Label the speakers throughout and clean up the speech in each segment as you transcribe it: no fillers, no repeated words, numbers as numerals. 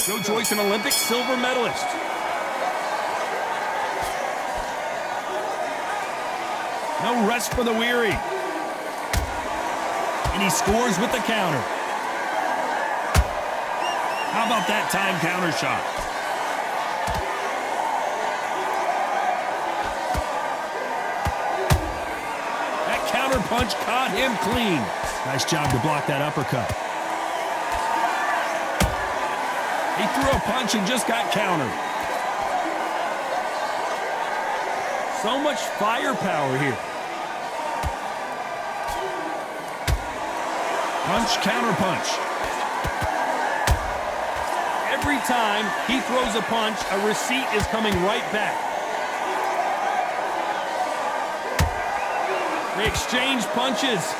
Speaker 1: Joyce, an Olympic silver medalist. No rest for the weary. And he scores with the counter. How about that time counter shot? That counter punch caught him clean. Nice job to block that uppercut. He threw a punch and just got countered. So much firepower here. Punch, counter punch. Every time he throws a punch, a receipt is coming right back. They exchange punches.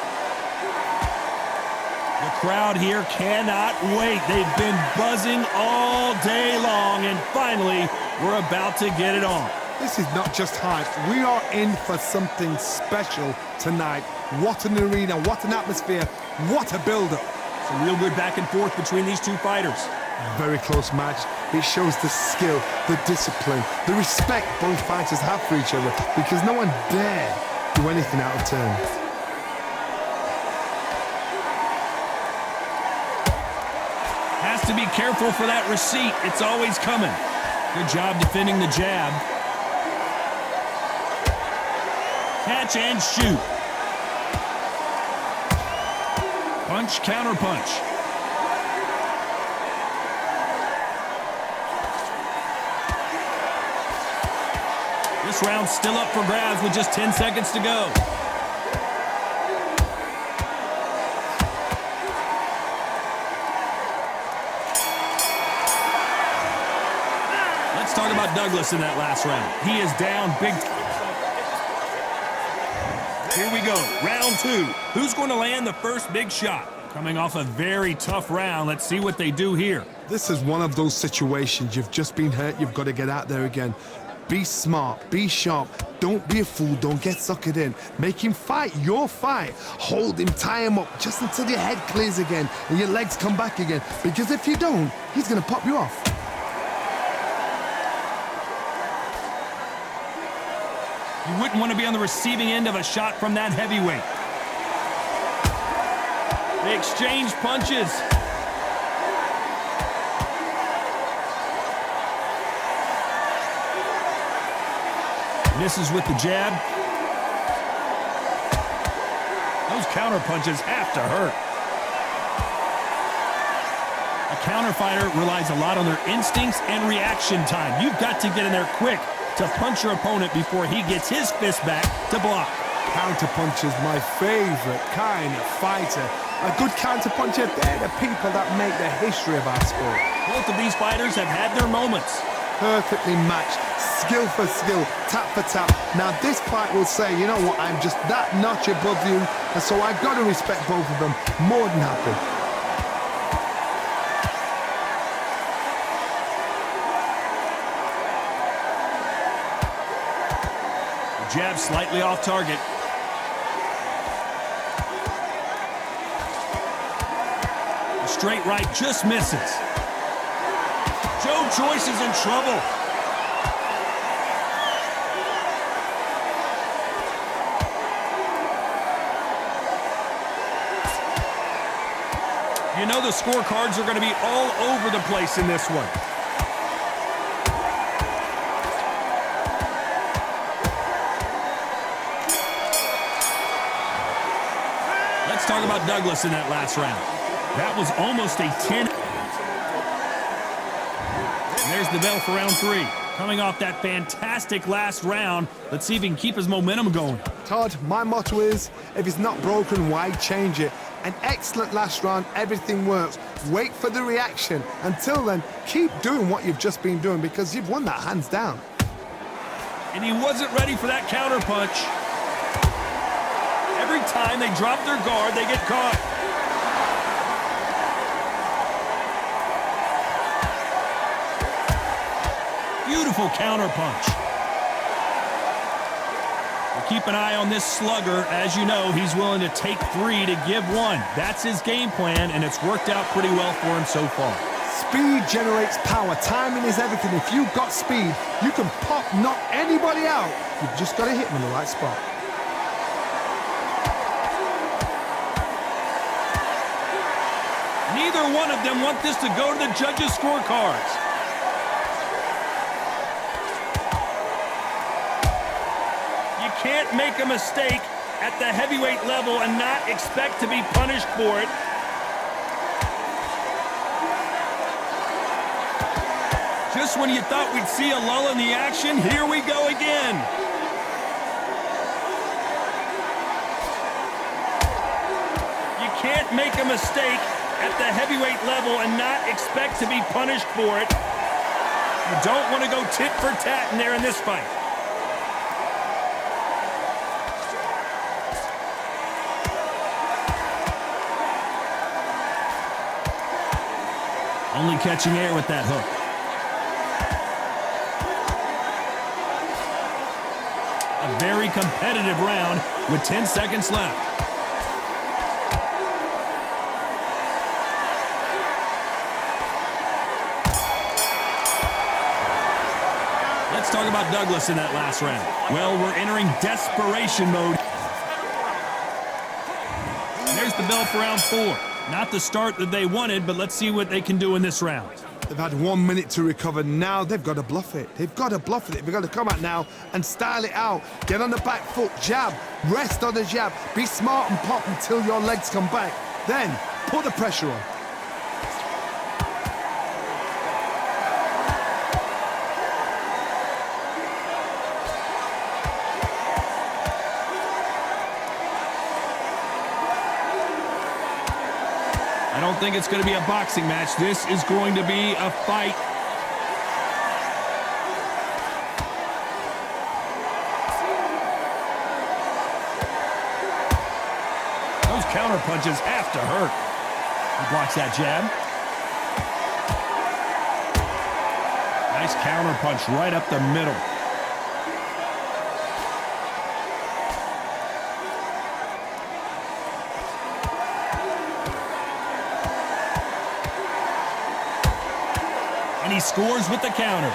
Speaker 1: The crowd here cannot wait. They've been buzzing all day long, and finally, we're about to get it on.
Speaker 2: This is not just hype. We are in for something special tonight. What an arena, what an atmosphere, what a build-up.
Speaker 1: Some real good back and forth between these two fighters.
Speaker 2: Very close match. It shows the skill, the discipline, the respect both fighters have for each other, because no one dare do anything out of turn.
Speaker 1: Has to be careful for that receipt. It's always coming. Good job defending the jab. Catch and shoot. Punch, counter punch. This round's still up for grabs with just 10 seconds to go. Let's talk about Douglas in that last round. He is down big time. Here we go, round two. Who's going to land the first big shot? Coming off a very tough round, let's see what they do here.
Speaker 2: This is one of those situations. You've just been hurt, you've got to get out there again. Be smart, be sharp, don't be a fool, don't get suckered in. Make him fight your fight. Hold him, tie him up, just until your head clears again and your legs come back again. Because if you don't, he's going to pop you off.
Speaker 1: You wouldn't want to be on the receiving end of a shot from that heavyweight. They exchange punches. Misses with the jab. Those counter punches have to hurt. A counter fighter relies a lot on their instincts and reaction time. You've got to get in there quick to punch your opponent before he gets his fist back to block.
Speaker 2: Counter punch is my favorite kind of fighter. A good counter puncher, they're the people that make the history of our sport.
Speaker 1: Both of these fighters have had their moments.
Speaker 2: Perfectly matched, skill for skill, tap for tap. Now this fight will say, you know what, I'm just that notch above you, and so I've got to respect both of them. More than happy.
Speaker 1: Jab slightly off target. The straight right just misses. Joyce is in trouble. You know the scorecards are going to be all over the place in this one. Let's talk about Douglas in that last round. That was almost a 10. And there's the bell for round three. Coming off that fantastic last round, let's see if he can keep his momentum going.
Speaker 2: Todd, my motto is, if it's not broken, why change it? An excellent last round, everything works. Wait for the reaction. Until then, keep doing what you've just been doing because you've won that hands down.
Speaker 1: And he wasn't ready for that counter punch. Every time they drop their guard, they get caught. Beautiful counter punch. We'll keep an eye on this slugger. As you know, he's willing to take three to give one. That's his game plan, and it's worked out pretty well for him so far.
Speaker 2: Speed generates power. Timing is everything. If you've got speed, you can pop, knock anybody out. You've just got to hit them in the right spot.
Speaker 1: Neither one of them want this to go to the judges' scorecards. You can't make a mistake at the heavyweight level and not expect to be punished for it. Just when you thought we'd see a lull in the action, here we go again. You can't make a mistake at the heavyweight level and not expect to be punished for it. You don't want to go tit for tat in there in this fight. Only catching air with that hook. A very competitive round with 10 seconds left. Let's talk about Douglas in that last round. Well, we're entering desperation mode. There's the bell for round 4. Not the start that they wanted, but let's see what they can do in this round.
Speaker 2: They've had 1 minute to recover. Now they've got to bluff it. They've got to bluff it. They've got to come out now and style it out. Get on the back foot, jab, rest on the jab. Be smart and pop until your legs come back. Then put the pressure on.
Speaker 1: I don't think it's going to be a boxing match. This is going to be a fight. Those counter punches have to hurt. He blocks that jab. Nice counter punch right up the middle. And he scores with the counter.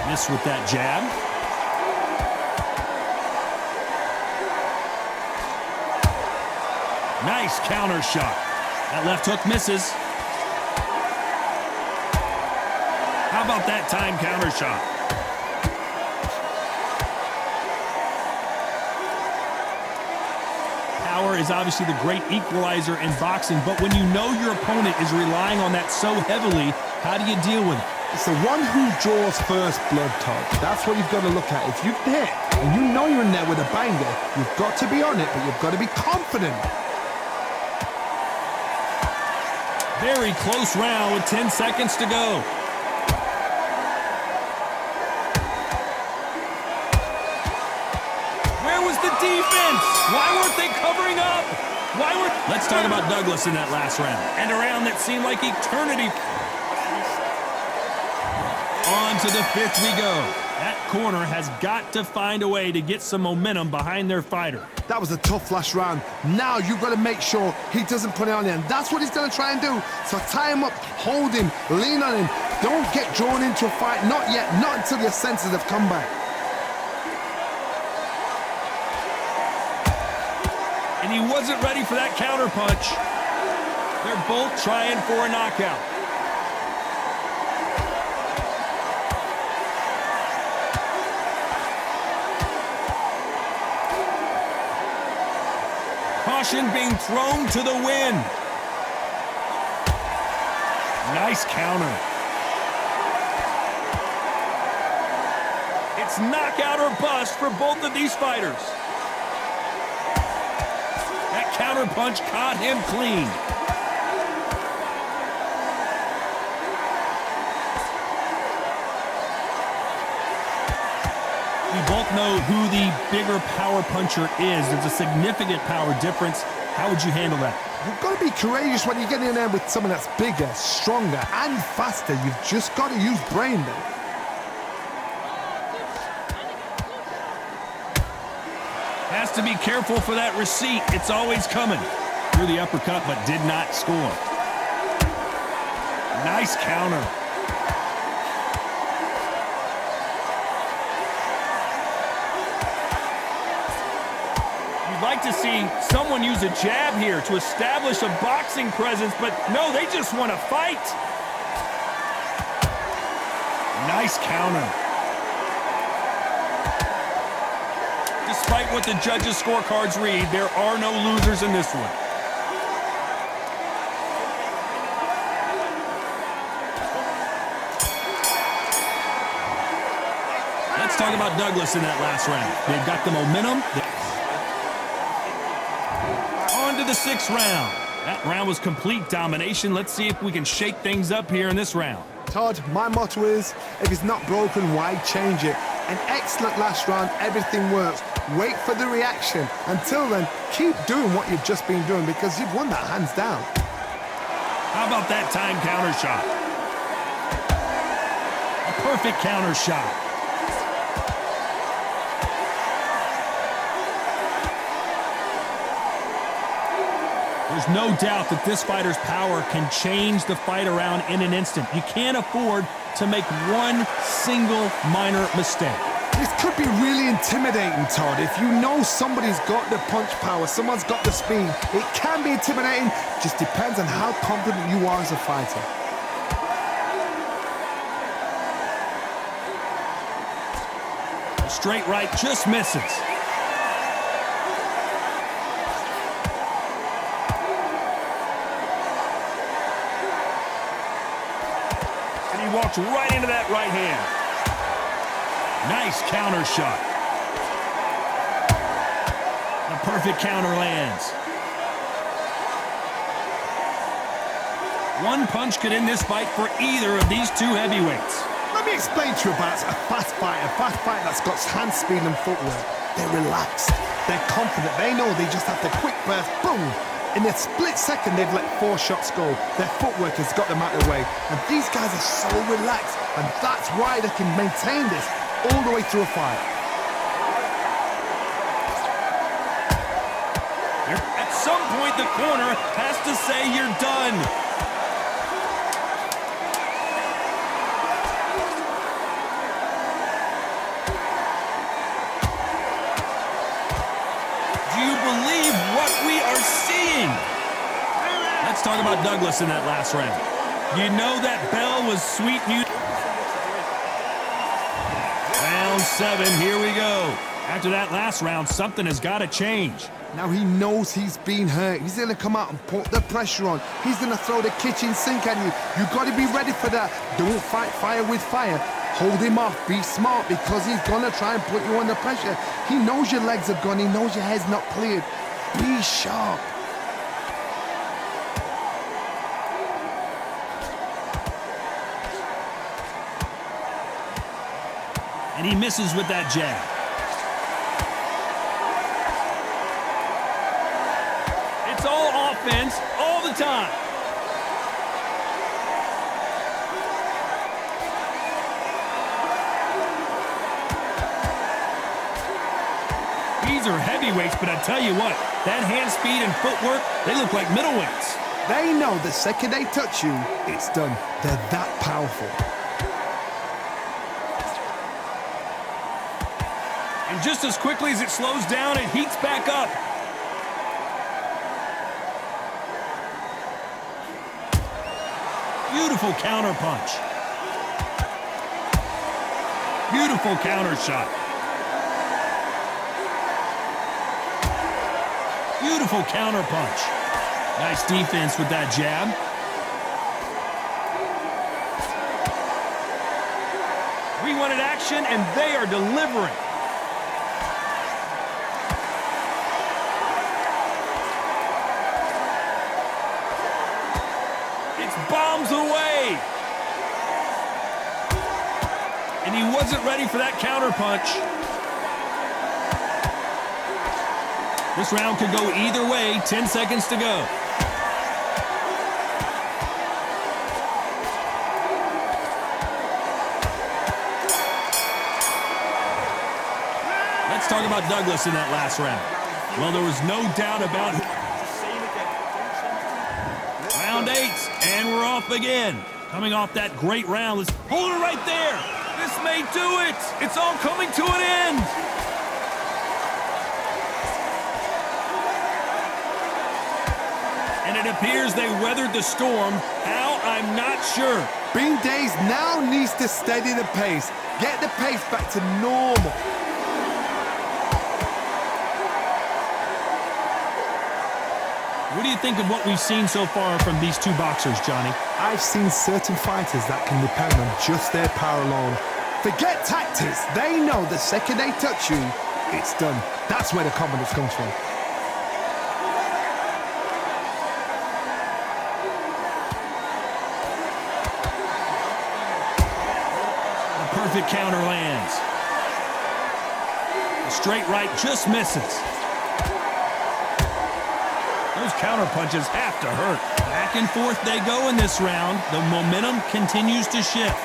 Speaker 1: Miss with that jab. Nice counter shot. That left hook misses. How about that time counter shot? Power is obviously the great equalizer in boxing, but when you know your opponent is relying on that so heavily, how do you deal with it?
Speaker 2: It's the one who draws first blood, Todd. That's what you've got to look at. If you've hit and you know you're in there with a banger, you've got to be on it, but you've got to be confident.
Speaker 1: Very close round with 10 seconds to go. Where was the defense? Why weren't they covering up? Let's talk about Douglas in that last round. And a round that seemed like eternity. On to the 5th we go. That corner has got to find a way to get some momentum behind their fighter.
Speaker 2: That was a tough last round. Now you've got to make sure he doesn't put it on you, and that's what he's going to try and do. So tie him up, hold him, lean on him. Don't get drawn into a fight. Not yet. Not until your senses have come back.
Speaker 1: And he wasn't ready for that counter punch. They're both trying for a knockout. Caution being thrown to the wind. Nice counter. It's knockout or bust for both of these fighters. That counter punch caught him clean. We both know who the bigger power puncher is. There's a significant power difference. How would you handle that?
Speaker 2: You've got to be courageous when you get in there with someone that's bigger, stronger, and faster. You've just got to use brain then.
Speaker 1: Has to be careful for that receipt. It's always coming. Threw the uppercut, but did not score. Nice counter. You'd like to see someone use a jab here to establish a boxing presence, but no, they just want to fight. Nice counter. Despite what the judges' scorecards read, there are no losers in this one. Let's talk about Douglas in that last round. They've got the momentum. On to the 6th round. That round was complete domination. Let's see if we can shake things up here in this round.
Speaker 2: Todd, my motto is, if it's not broken, why change it? An excellent last round, everything works. Wait for the reaction. Until then, keep doing what you've just been doing because you've won that hands down.
Speaker 1: How about that time counter shot? A perfect counter shot. There's no doubt that this fighter's power can change the fight around in an instant. You can't afford to make one single minor mistake.
Speaker 2: This could be really intimidating, Todd. If you know somebody's got the punch power, someone's got the speed, it can be intimidating. Just depends on how confident you are as a fighter.
Speaker 1: A straight right just misses. Walks right into that right hand. Nice counter shot. A perfect counter lands. One punch could end this fight for either of these two heavyweights.
Speaker 2: Let me explain to you about a fast fighter that's got hand speed and footwork. They're relaxed. They're confident. They know they just have to quick burst, boom. In a split second, they've let 4 shots go. Their footwork has got them out of the way. And these guys are so relaxed. And that's why they can maintain this all the way through a fight.
Speaker 1: At some point, the corner has to say you're done. Do you believe what we are seeing? Let's talk about Douglas in that last round. You know that bell was sweet music. Round 7, here we go. After that last round, something has got to change.
Speaker 2: Now he knows he's been hurt. He's going to come out and put the pressure on. He's going to throw the kitchen sink at you. You've got to be ready for that. Don't fight fire with fire. Hold him off. Be smart because he's going to try and put you under pressure. He knows your legs are gone. He knows your head's not cleared. Be sharp.
Speaker 1: And he misses with that jab. It's all offense all the time. These are heavyweights, but I tell you what, that hand speed and footwork, they look like middleweights.
Speaker 2: They know the second they touch you, it's done. They're that powerful.
Speaker 1: And just as quickly as it slows down, it heats back up. Beautiful counter punch. Beautiful counter shot. Beautiful counter punch. Nice defense with that jab. We wanted action, and they are delivering. Bombs away. And he wasn't ready for that counter punch. This round could go either way. 10 seconds to go. Let's talk about Douglas in that last round. Well, there was no doubt about it. Round 8, and we're off again. Coming off that great round, let's hold it right there. This may do it. It's all coming to an end. And it appears they weathered the storm. How? I'm not sure.
Speaker 2: Bean Days now needs to steady the pace. Get the pace back to normal.
Speaker 1: What do you think of what we've seen so far from these two boxers, Johnny?
Speaker 2: I've seen certain fighters that can depend on just their power alone. Forget tactics. They know the second they touch you, it's done. That's where the confidence comes from.
Speaker 1: The perfect counter lands. The straight right just misses. Those counter punches have to hurt. Back and forth they go in this round. The momentum continues to shift.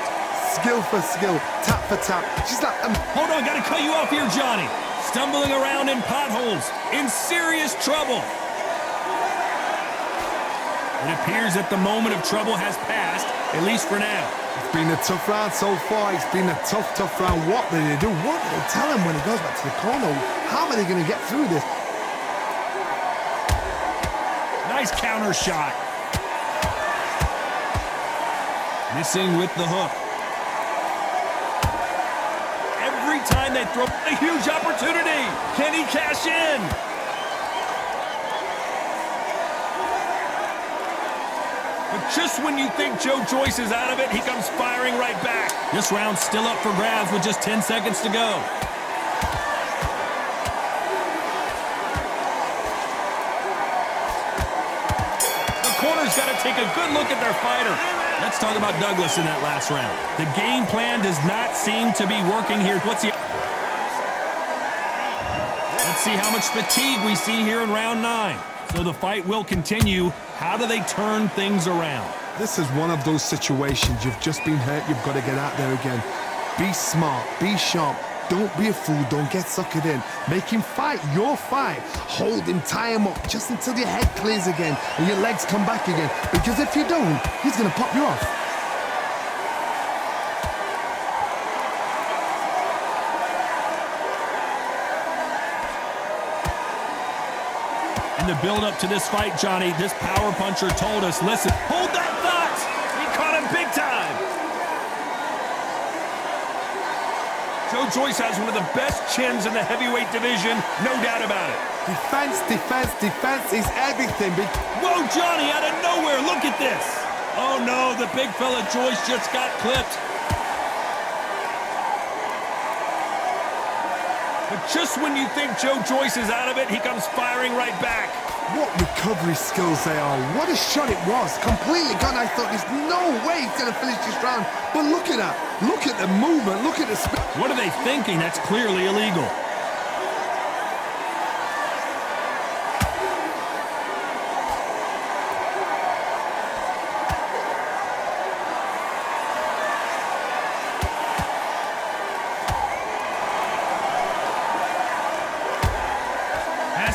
Speaker 2: Skill for skill, tap for tap. She's like,
Speaker 1: Hold on, gotta cut you off here, Johnny. Stumbling around in potholes, in serious trouble. It appears that the moment of trouble has passed, at least for now.
Speaker 2: It's been a tough round so far. It's been a tough round. What did they do? What did they tell him when he goes back to the corner? How are they going to get through this?
Speaker 1: Nice counter shot. Missing with the hook. Every time they throw a huge opportunity. Can he cash in? But just when you think Joyce is out of it, he comes firing right back. This round's still up for grabs with just 10 seconds to go. Corner's got to take a good look at their fighter. Let's talk about Douglas in that last round. The game plan does not seem to be working here. Let's see how much fatigue we see here in round 9. So the fight will continue. How do they turn things around?
Speaker 2: This is one of those situations. You've just been hurt. You've got to get out there again. Be smart. Be sharp. Don't be a fool. Don't get suckered in. Make him fight your fight. Hold him, tie him up just until your head clears again and your legs come back again. Because if you don't, he's going to pop you off.
Speaker 1: In the build-up to this fight, Johnny, this power puncher told us, listen, hold that thought! He caught him big time! Joyce has one of the best chins in the heavyweight division, no doubt about it.
Speaker 2: Defense, defense, defense is everything.
Speaker 1: Whoa, Johnny, out of nowhere, look at this. Oh no, the big fella Joyce just got clipped. But just when you think Joyce is out of it, he comes firing right back.
Speaker 2: What recovery skills they are. What a shot it was. Completely gone. I thought there's no way he's going to finish this round. But look at that. Look at the movement. Look at the speed.
Speaker 1: What are they thinking? That's clearly illegal.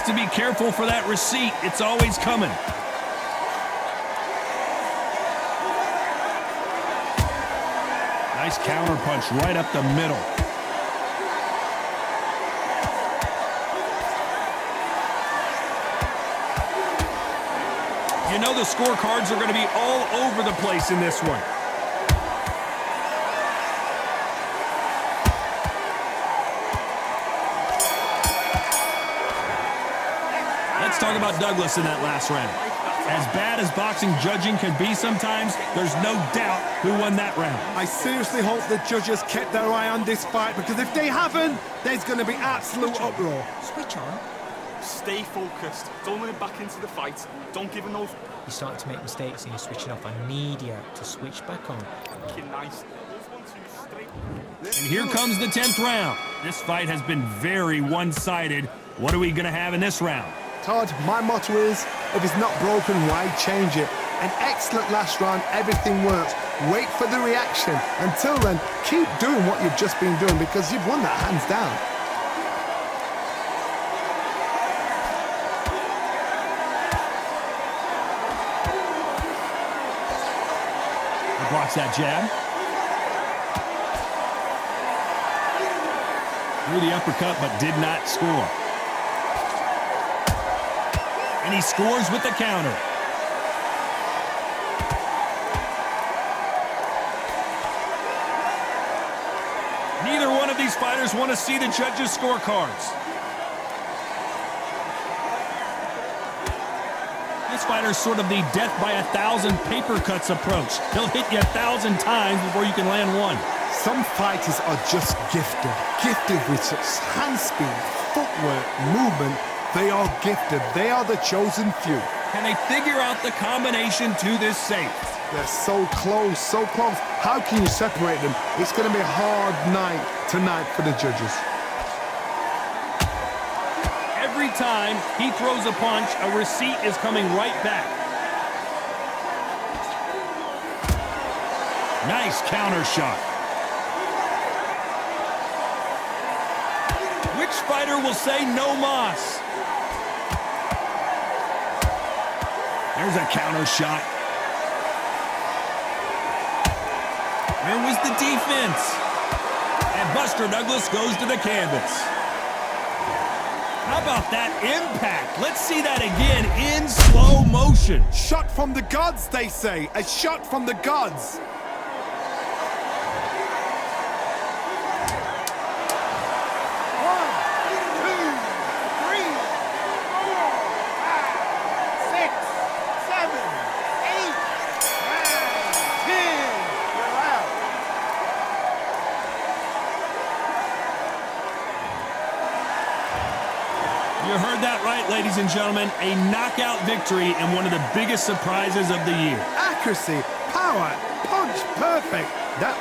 Speaker 1: To be careful for that receipt. It's always coming. Nice counter punch right up the middle. You know the scorecards are going to be all over the place in this one. Let's talk about Douglas in that last round. As bad as boxing judging can be sometimes, there's no doubt who won that round.
Speaker 2: I seriously hope the judges kept their eye on this fight, because if they haven't, there's going to be absolute uproar.
Speaker 3: Switch on. Stay focused. Don't let him back into the fight. Don't give him no...
Speaker 4: You're starting to make mistakes and you're switching off. I need you to switch back on.
Speaker 3: Nice.
Speaker 1: And here comes the 10th round. This fight has been very one-sided. What are we going to have in this round?
Speaker 2: Todd, my motto is, if it's not broken, why change it? An excellent last round, everything works. Wait for the reaction. Until then, keep doing what you've just been doing, because you've won that hands down.
Speaker 1: He blocks that jab. Threw the uppercut, but did not score. And he scores with the counter. Neither one of these fighters want to see the judges' scorecards. This fighter's sort of the death by 1,000 paper cuts approach. He'll hit you 1,000 times before you can land one.
Speaker 2: Some fighters are just gifted. Gifted with such hand speed, footwork, movement. They are gifted. They are the chosen few.
Speaker 1: Can they figure out the combination to this safe?
Speaker 2: They're so close, so close. How can you separate them? It's going to be a hard night tonight for the judges.
Speaker 1: Every time he throws a punch, a receipt is coming right back. Nice counter shot. Which fighter will say no mas? There's a counter shot. Where was the defense? And Buster Douglas goes to the canvas. How about that impact? Let's see that again in slow motion.
Speaker 2: Shot from the gods, they say. A shot from the gods.
Speaker 1: You heard that right, ladies and gentlemen. A knockout victory and one of the biggest surprises of the year.
Speaker 2: Accuracy, power, punch, perfect. That...